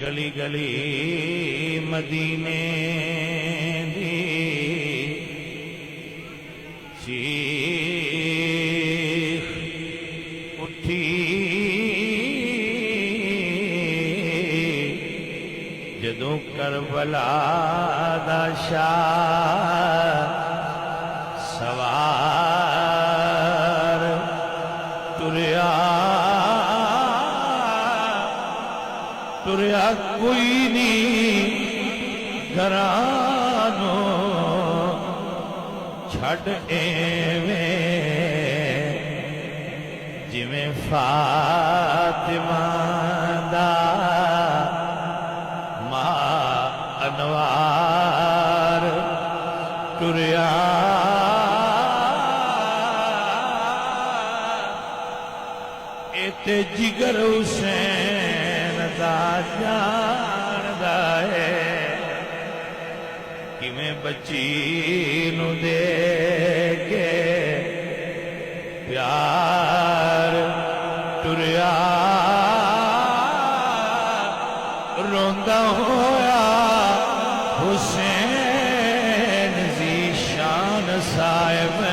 گلی گلی مدینے دی چیخ اٹھی جدوں کربلا دا شاہ سوار تریا تریا کوئی نہیں گھرانوں چھڑ ایویں جویں فاطمہ دا ماں انوار تریا اتے جگر حسین دا جاندا ہے کیویں بچی نو دے کے پیار تریا روندا ہویا حسین ذی شان صاحب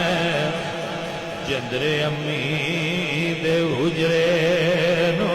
جندر امی دے حجرے نو